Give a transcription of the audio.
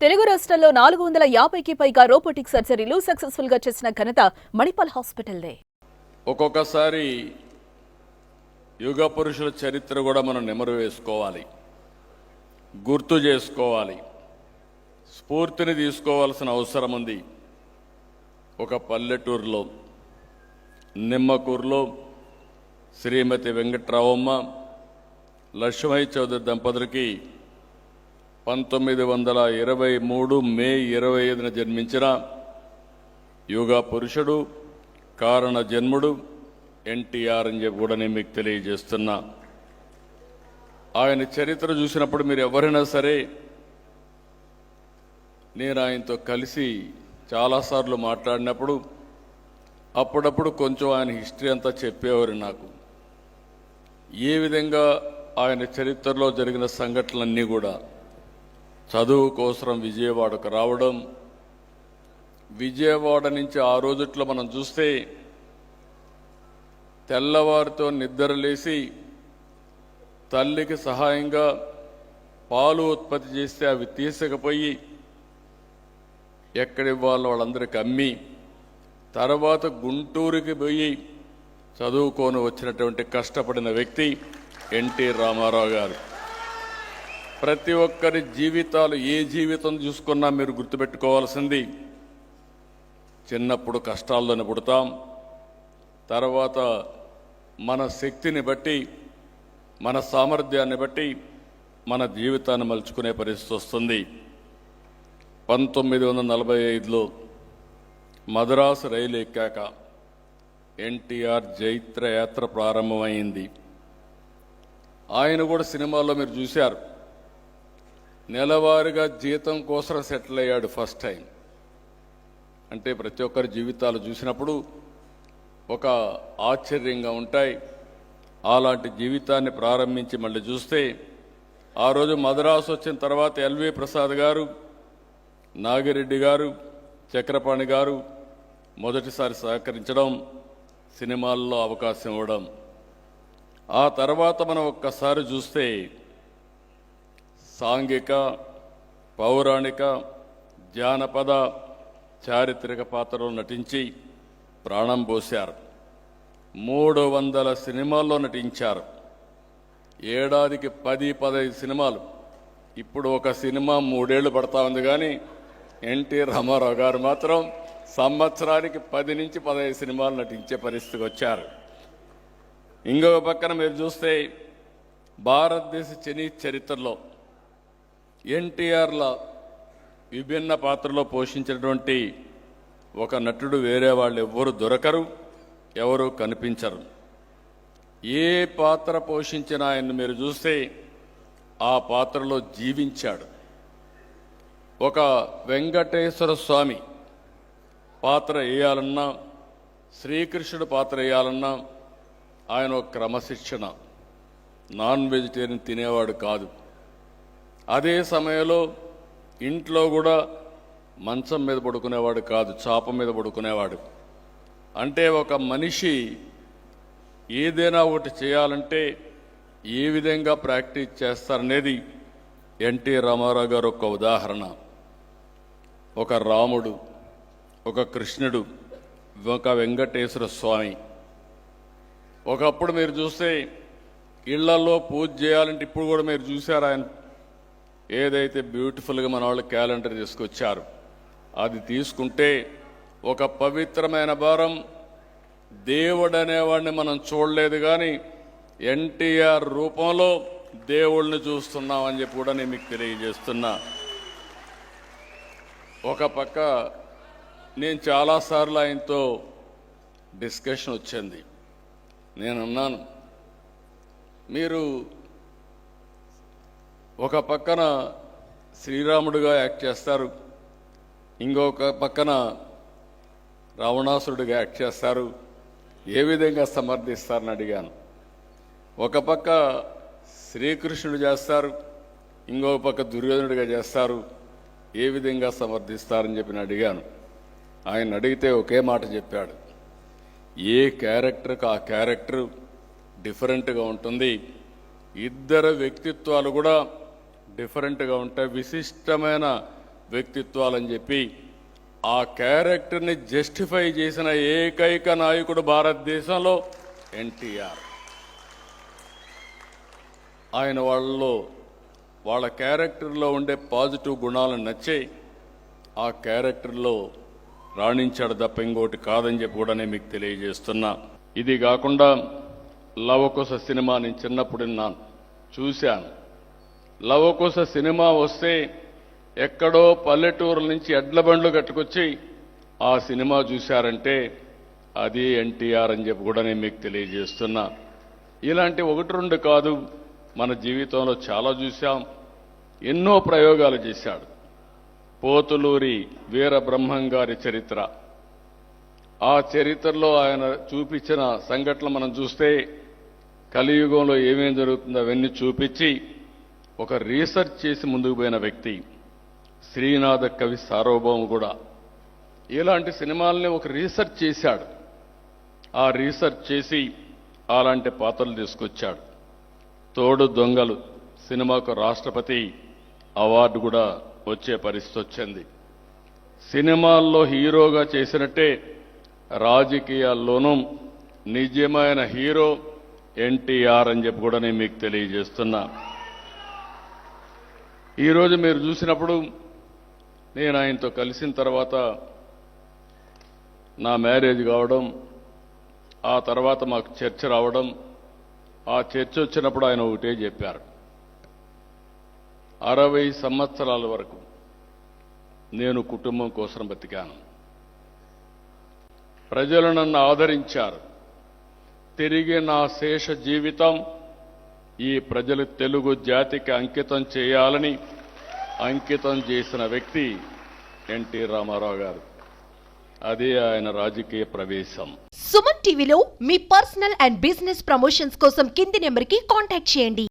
తెలుగు రాష్ట్రాల్లో 450కి పైగా రోబోటిక్ సర్జరీలు సక్సెస్ఫుల్ గా చేసిన ఘనత మణిపాల్ హాస్పిటల్దే. ఒక్కొక్కసారి యుగ పురుషుల చరిత్ర కూడా మనం నెమరు వేసుకోవాలి, గుర్తు చేసుకోవాలి, స్ఫూర్తిని తీసుకోవాల్సిన అవసరం ఉంది. ఒక పల్లెటూరులో నిమ్మకూరులో శ్రీమతి వెంకట్రావమ్మ లక్ష్మయ్య చౌదరి దంపతులకి 1923 మే 25న జన్మించిన యుగ పురుషుడు, కారణ జన్ముడు ఎన్టీఆర్ అని చెప్పి కూడా నేను మీకు తెలియజేస్తున్నా. ఆయన చరిత్ర చూసినప్పుడు మీరు ఎవరైనా సరే, నేను ఆయనతో కలిసి చాలాసార్లు మాట్లాడినప్పుడు అప్పుడప్పుడు కొంచెం ఆయన హిస్టరీ అంతా చెప్పేవారు నాకు. ఏ విధంగా ఆయన చరిత్రలో జరిగిన సంఘటనలన్నీ కూడా చదువు కోసం విజయవాడకు రావడం, విజయవాడ నుంచి ఆ రోజుట్లో మనం చూస్తే తెల్లవారితో నిద్రలేసి తల్లికి సహాయంగా పాలు ఉత్పత్తి చేస్తే అవి తీసుకుపోయి ఎక్కడివ్వాలో వాళ్ళందరికీ అమ్మి, తర్వాత గుంటూరుకి పోయి చదువుకొని వచ్చినటువంటి కష్టపడిన వ్యక్తి ఎన్టీ రామారావు గారు. ప్రతి ఒక్కరి జీవితాలు, ఏ జీవితం చూసుకున్నా మీరు గుర్తుపెట్టుకోవాల్సింది, చిన్నప్పుడు కష్టాల్లోనే పుడతాం, తర్వాత మన శక్తిని బట్టి, మన సామర్థ్యాన్ని బట్టి మన జీవితాన్ని మలుచుకునే పరిస్థితి వస్తుంది. 1945లో మద్రాసు రైలు ఎక్కాక ఎన్టీఆర్ జైత్ర యాత్ర ప్రారంభమైంది. ఆయన కూడా సినిమాల్లో మీరు చూశారు, నెలవారీగా జీతం కోసం సెటిల్ అయ్యాడు ఫస్ట్ టైం. అంటే ప్రతి ఒక్కరి జీవితాలు చూసినప్పుడు ఒక ఆశ్చర్యంగా ఉంటాయి. అలాంటి జీవితాన్ని ప్రారంభించి మళ్ళీ చూస్తే, ఆ రోజు మద్రాసు వచ్చిన తర్వాత ఎల్వి ప్రసాద్ గారు, నాగిరెడ్డి గారు, చక్రపాణి గారు మొదటిసారి సహకరించడం, సినిమాల్లో అవకాశం ఇవ్వడం. ఆ తర్వాత మనం ఒక్కసారి చూస్తే సాంఘిక, పౌరాణిక, జానపద, చారిత్రక పాత్రలో నటించి ప్రాణం పోశారు. 300 సినిమాల్లో నటించారు. ఏడాదికి 10-15 సినిమాలు. ఇప్పుడు ఒక సినిమా 3 ఏళ్ళు పడతా ఉంది, కానీ ఎన్టీ రామారావు గారు మాత్రం సంవత్సరానికి 10 నుంచి 15 సినిమాలు నటించే పరిస్థితికి వచ్చారు. ఇంకొక పక్కన మీరు చూస్తే భారతదేశ చరిత్రలో ఎన్టీఆర్ల విభిన్న పాత్రలో పోషించినటువంటి ఒక నటుడు వేరే వాళ్ళు ఎవ్వరు దొరకరు, ఎవరు కనిపించరు. ఏ పాత్ర పోషించిన ఆయన్ని మీరు చూస్తే ఆ పాత్రలో జీవించాడు. ఒక వెంకటేశ్వర స్వామి పాత్ర వేయాలన్నా, శ్రీకృష్ణుడు పాత్ర వేయాలన్నా ఆయన ఒక క్రమశిక్షణ, నాన్ వెజిటేరియన్ తినేవాడు కాదు. అదే సమయంలో ఇంట్లో కూడా మంచం మీద పడుకునేవాడు కాదు, చాప మీద పడుకునేవాడు. అంటే ఒక మనిషి ఏదైనా ఒకటి చేయాలంటే ఏ విధంగా ప్రాక్టీస్ చేస్తారనేది ఎన్టీ రామారావు గారు ఒక ఉదాహరణ. ఒక రాముడు, ఒక కృష్ణుడు, ఒక వెంకటేశ్వర స్వామి. ఒకప్పుడు మీరు చూస్తే ఇళ్లలో పూజ చేయాలంటే, ఇప్పుడు కూడా మీరు చూశారు, ఆయన ఏదైతే బ్యూటిఫుల్గా మన వాళ్ళు క్యాలెండర్ తీసుకొచ్చారు, అది తీసుకుంటే ఒక పవిత్రమైన భారం. దేవుడు అనేవాడిని మనం చూడలేదు, కానీ ఎన్టీఆర్ రూపంలో దేవుళ్ళని చూస్తున్నామని చెప్పి కూడా నేను మీకు తెలియజేస్తున్నా. ఒక పక్క నేను చాలాసార్లు ఆయనతో డిస్కషన్ వచ్చింది. నేను అన్నాను, మీరు ఒక పక్కన శ్రీరాముడిగా యాక్ట్ చేస్తారు, ఇంకొక పక్కన రావణాసురుడిగా యాక్ట్ చేస్తారు, ఏ విధంగా సమర్థిస్తారని అడిగాను. ఒక పక్క శ్రీకృష్ణుడు చేస్తారు, ఇంకొక పక్క దుర్యోధనుడిగా చేస్తారు, ఏ విధంగా సమర్థిస్తారని చెప్పి అడిగాను. ఆయన అడిగితే ఒకే మాట చెప్పాడు, ఏ క్యారెక్టర్కి ఆ క్యారెక్టర్ డిఫరెంట్గా ఉంటుంది, ఇద్దరు వ్యక్తిత్వాలు కూడా డిఫరెంట్గా ఉంటాయి, విశిష్టమైన వ్యక్తిత్వాలని చెప్పి ఆ క్యారెక్టర్ని జస్టిఫై చేసిన ఏకైక నాయకుడు భారతదేశంలో ఎన్టీఆర్. ఆయన వాళ్ళ క్యారెక్టర్లో ఉండే పాజిటివ్ గుణాలను నచ్చి ఆ క్యారెక్టర్లో రాణించాడు తప్ప ఇంకోటి కాదని చెప్పి కూడా నేను మీకు తెలియజేస్తున్నా. ఇది కాకుండా లవకుశ సినిమా నేను చిన్నప్పుడు విన్నాను, చూశాను. లవకుశ సినిమా వస్తే ఎక్కడో పల్లెటూరు నుంచి ఎడ్ల బండ్లు కట్టుకొచ్చి ఆ సినిమా చూశారంటే అది ఎన్టీఆర్ అని చెప్పి కూడా నేను మీకు తెలియజేస్తున్నా. ఇలాంటి ఒకటి రెండు కాదు, మన జీవితంలో చాలా చూశాం. ఎన్నో ప్రయోగాలు చేశాడు. పోతులూరి వీరబ్రహ్మం గారి చరిత్ర, ఆ చరిత్రలో ఆయన చూపించిన సంఘటనలు మనం చూస్తే కలియుగంలో ఏమేం జరుగుతుందో అవన్నీ చూపించి ఒక రీసెర్చ్ చేసి ముందుకు పోయిన వ్యక్తి. శ్రీనాథ కవి సార్వభౌమ కూడా ఇలాంటి సినిమాలని ఒక రీసెర్చ్ చేశాడు. ఆ రీసెర్చ్ చేసి అలాంటి పాత్రలు తీసుకొచ్చాడు. తోడు దొంగలు సినిమాకు రాష్ట్రపతి అవార్డు కూడా వచ్చే పరిస్థితి వచ్చింది. సినిమాల్లో హీరోగా చేసినట్టే రాజకీయాల్లోనూ నిజమైన హీరో ఎన్టీఆర్ అని చెప్పి కూడా నేను మీకు తెలియజేస్తున్నా. ఈరోజు మీరు చూసినప్పుడు నేను ఆయనతో కలిసిన తర్వాత నా మ్యారేజ్ కావడం, ఆ తర్వాత మాకు చర్చ రావడం, ఆ చర్చ వచ్చినప్పుడు ఆయన ఒకటే చెప్పారు, 60 సంవత్సరాల వరకు నేను కుటుంబం కోసం బతికాను. ప్రజలు నన్ను ఆదరించారు. తిరిగి నా శేష జీవితం ఈ ప్రజలు తెలుగు జాతికి అంకితం చేయాలని అంకితం చేసిన వ్యక్తి ఎన్టీ రామారావు గారు. అదే ఆయన రాజకీయ ప్రవేశం. సుమన్ టీవీలో మీ పర్సనల్ అండ్ బిజినెస్ ప్రమోషన్స్ కోసం కింది నెంబర్కి కాంటాక్ట్ చేయండి.